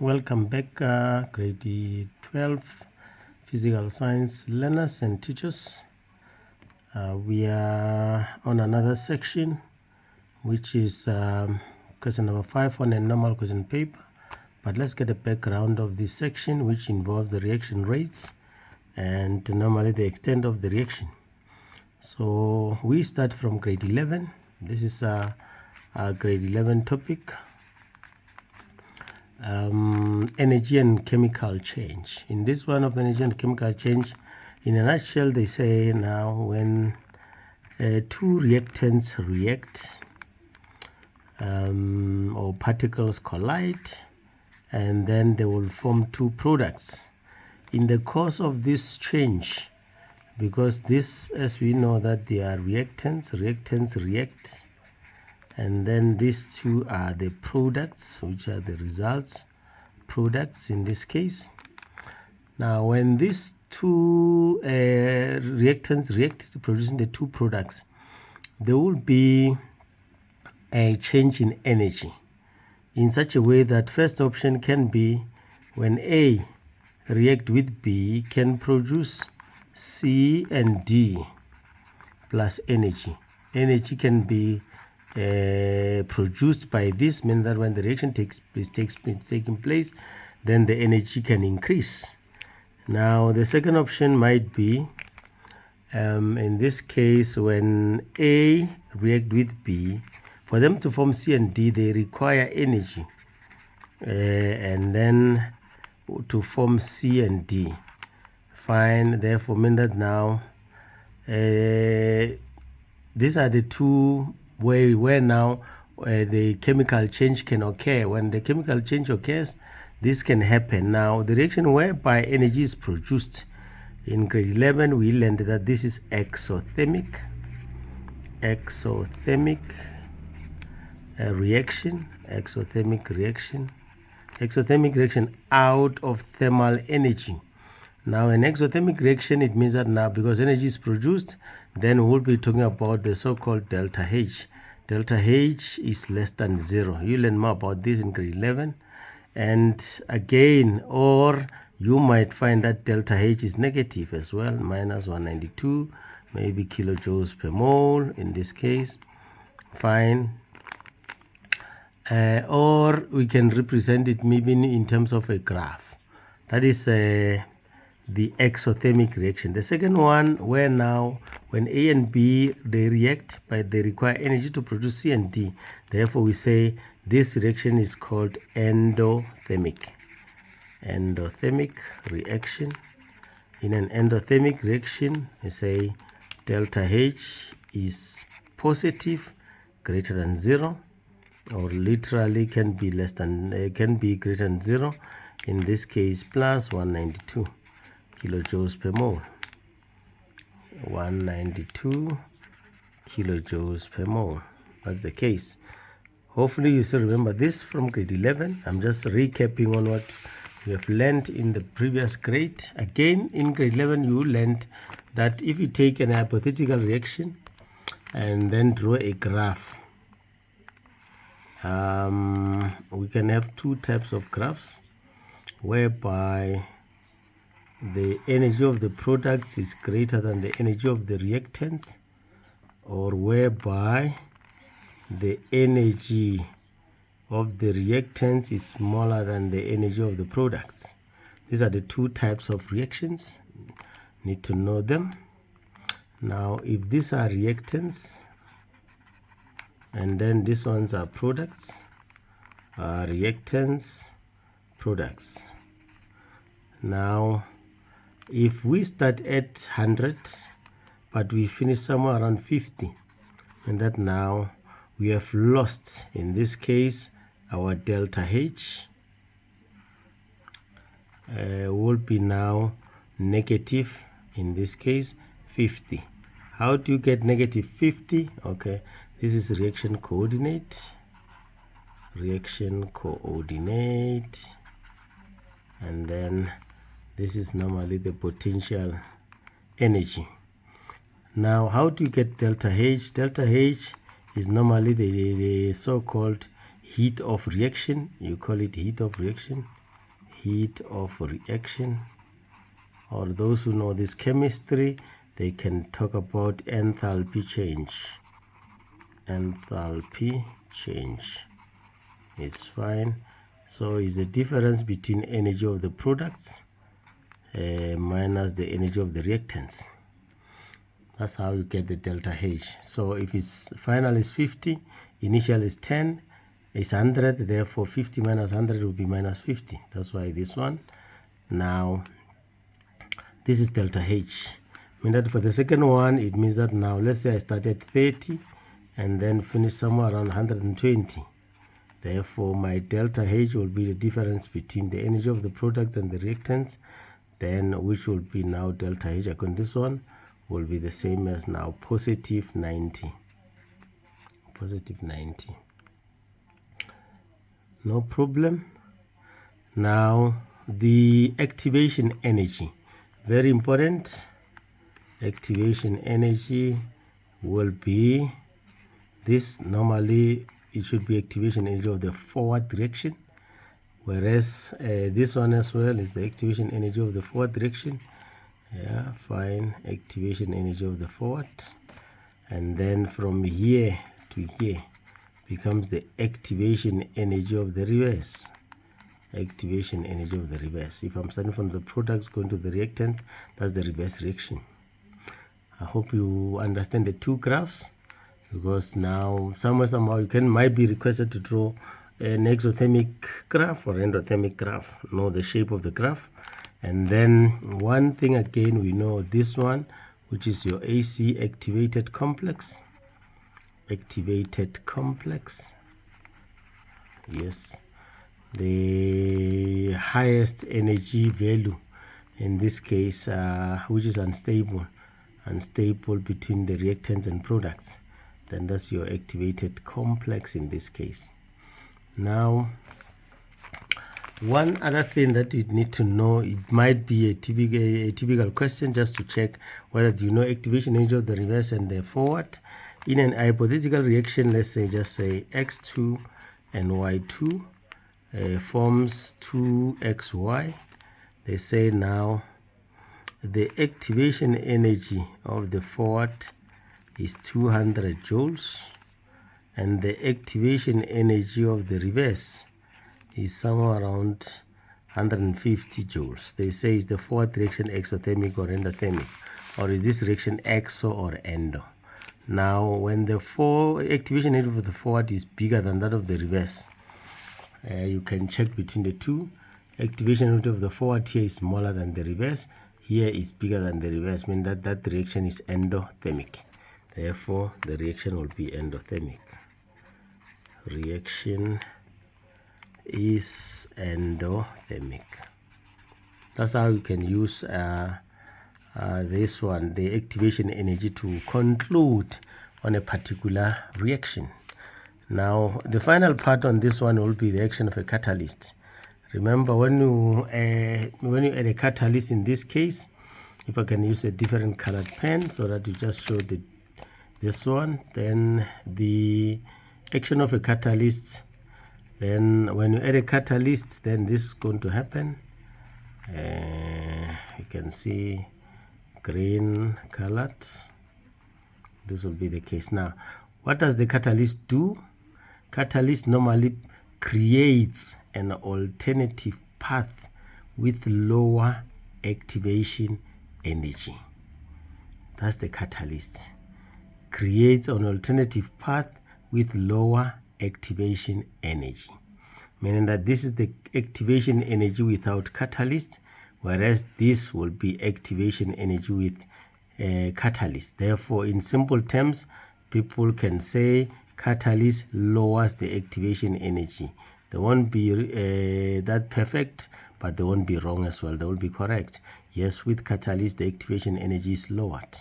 Welcome back, grade 12 physical science learners and teachers. We are on another section, which is question number 5 on a normal question paper. But let's get a background of this section, which involves the reaction rates and normally the extent of the reaction. So we start from grade 11. This is a grade 11 topic. Energy and chemical change. In this one of energy and chemical change, in a nutshell, they say now when two reactants react or particles collide, and then they will form two products. In the course of this change, because this, as we know, that they are reactants react, and then these two are the products, which are the results products in this case. Now when these two reactants react producing the two products, there will be a change in energy in such a way that first option can be when A react with B can produce C and D plus energy. Energy can be produced by this, means that when the reaction takes taking place, then the energy can increase. Now the second option might be in this case when A react with B, for them to form C and D they require energy, and then to form C and D. Fine, therefore mean that now these are the two where now the chemical change can occur. When the chemical change occurs, this can happen. Now the reaction whereby energy is produced, in grade 11 we learned that this is exothermic reaction out of thermal energy. Now an exothermic reaction, it means that now because energy is produced, then we'll be talking about the so-called delta H. Delta H is less than 0. You learn more about this in grade 11. And again, or you might find that delta H is negative as well, minus 192, maybe kilojoules per mole in this case. Fine. Or we can represent it maybe in terms of a graph. That is the exothermic reaction. The second one, where now when A and B they react, but they require energy to produce C and D. Therefore we say this reaction is called endothermic reaction. In an endothermic reaction, we say delta H is positive, greater than 0, or literally can be less than can be greater than 0. In this case, plus 192 kilojoules per mole. 192 kilojoules per mole. That's the case. Hopefully you still remember this from grade 11. I'm just recapping on what we have learned in the previous grade. Again, in grade 11 you learned that if you take an hypothetical reaction and then draw a graph, we can have two types of graphs whereby the energy of the products is greater than the energy of the reactants, or whereby the energy of the reactants is smaller than the energy of the products. These are the two types of reactions. Need to know them. Now if these are reactants and then these ones are products, reactants, products. Now if we start at 100 but we finish somewhere around 50, and that now we have lost, in this case, our delta H will be now negative, in this case 50. How do you get negative 50? Okay, this is reaction coordinate, and then this is normally the potential energy. Now how do you get delta H? Delta H is normally the so-called heat of reaction. You call it heat of reaction. heat of reaction, or those who know this chemistry, they can talk about enthalpy change. Enthalpy change is fine. So it's the difference between energy of the products minus the energy of the reactants. That's how you get the delta H. So if its final is 50, initial is 10, it's 100, therefore 50 minus 100 will be minus 50. That's why this one. Now, this is delta H. I mean that for the second one, it means that now, let's say I started 30 and then finish somewhere around 120. Therefore, my delta H will be the difference between the energy of the products and the reactants, then which will be now delta H. According to this one, will be the same as now positive 90. Positive 90. No problem. Now, the activation energy, very important. Activation energy will be this. Normally, it should be activation energy of the forward direction, whereas this one as well is the activation energy of the forward direction. Yeah, fine. Activation energy of the forward, and then from here to here becomes the activation energy of the reverse. Activation energy of the reverse. If I'm starting from the products going to the reactants, that's the reverse reaction. I hope you understand the two graphs, because now somehow you might be requested to draw an exothermic graph or endothermic graph. Know the shape of the graph. And then one thing again, we know this one, which is your AC activated complex. Activated complex. Yes. The highest energy value in this case, which is unstable between the reactants and products, then that's your activated complex in this case. Now, one other thing that you need to know, it might be a typical question just to check whether you know activation energy of the reverse and the forward. In an hypothetical reaction, let's say just say X2 and Y2 forms 2XY. They say now the activation energy of the forward is 200 joules and the activation energy of the reverse is somewhere around 150 joules. They say is the forward reaction exothermic or endothermic, or is this reaction exo or endo? Now, when the activation energy of the forward is bigger than that of the reverse, you can check between the two. Activation energy of the forward here is smaller than the reverse. Here is bigger than the reverse, meaning that reaction is endothermic. Therefore, the reaction will be endothermic. Reaction is endothermic. That's how you can use this one, the activation energy, to conclude on a particular reaction. Now, the final part on this one will be the action of a catalyst. Remember, when you add a catalyst in this case, if I can use a different colored pen so that you just show this one, then the action of a catalyst, then when you add a catalyst, then this is going to happen. You can see green colored. This will be the case. Now, what does the catalyst do? Catalyst normally creates an alternative path with lower activation energy. That's the catalyst. Creates an alternative path with lower activation energy, meaning that this is the activation energy without catalyst, whereas this will be activation energy with catalyst. Therefore, in simple terms, people can say catalyst lowers the activation energy. They won't be that perfect, but they won't be wrong as well. They will be correct. Yes, with catalyst, the activation energy is lowered.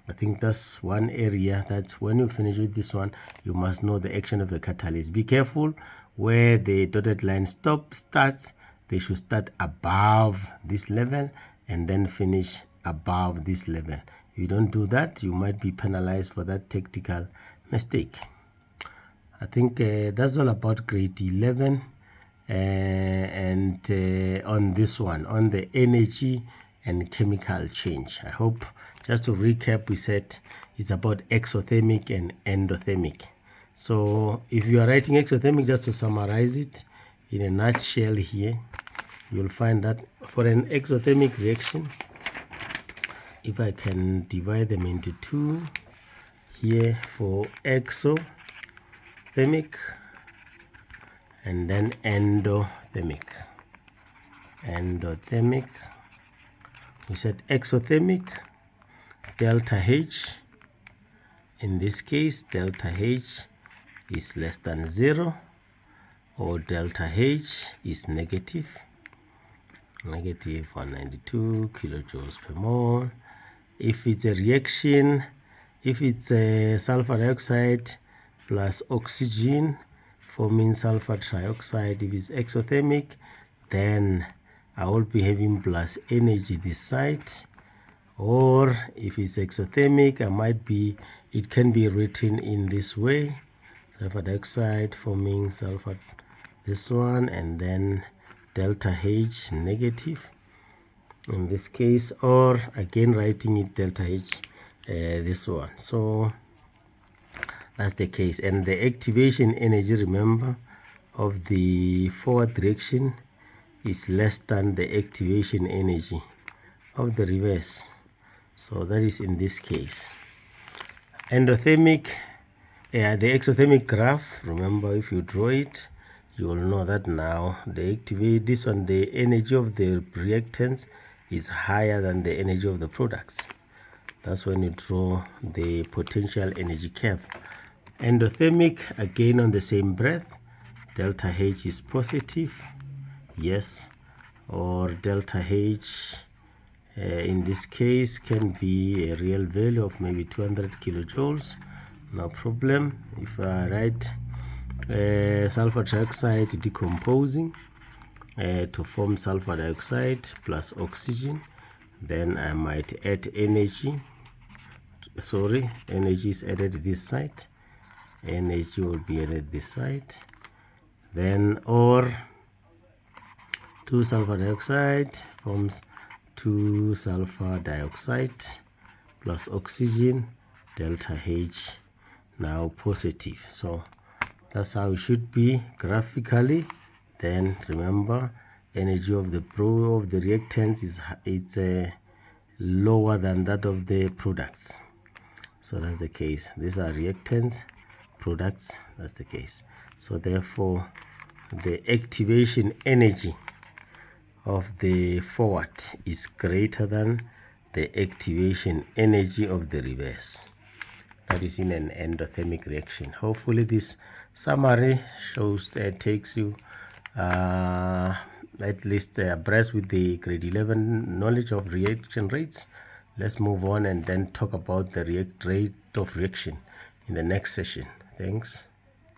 I think that's one area that when you finish with this one, you must know the action of the catalyst. Be careful where the dotted line starts. They should start above this level and then finish above this level. If you don't do that, you might be penalized for that technical mistake. I think that's all about grade 11. and on this one, on the energy and chemical change. I hope, just to recap, we said it's about exothermic and endothermic. So if you are writing exothermic, just to summarize it in a nutshell here, you'll find that for an exothermic reaction, if I can divide them into two here, for exothermic and then endothermic. We said exothermic, delta H. In this case, delta H is less than 0, or delta H is negative 192 kilojoules per mole. If it's a reaction, if it's a sulfur dioxide plus oxygen forming sulfur trioxide, if it's exothermic, then I will be having plus energy this side. Or if it's exothermic, it can be written in this way: sulfur dioxide forming sulfur, this one, and then delta H negative in this case, or again writing it delta H, this one. So that's the case. And the activation energy, remember, of the forward reaction is less than the activation energy of the reverse. So that is in this case. Endothermic, the exothermic graph, remember, if you draw it, you will know that now the energy of the reactants is higher than the energy of the products. That's when you draw the potential energy curve. Endothermic, again on the same breath, delta H is positive, yes, or delta H in this case can be a real value of maybe 200 kilojoules, no problem. If I write sulfur trioxide decomposing to form sulfur dioxide plus oxygen, then I might add energy. Energy is added this side, energy will be added this side, then, or 2 sulfur dioxide forms 2 sulfur dioxide plus oxygen, delta H now positive. So that's how it should be graphically. Then remember, energy of the reactants is lower than that of the products. So that's the case. These are reactants, products, that's the case. So therefore, the activation energy of the forward is greater than the activation energy of the reverse. That is in an endothermic reaction. Hopefully this summary takes you at least abreast with the grade 11 knowledge of reaction rates. Let's move on and then talk about the rate of reaction in the next session. Thanks.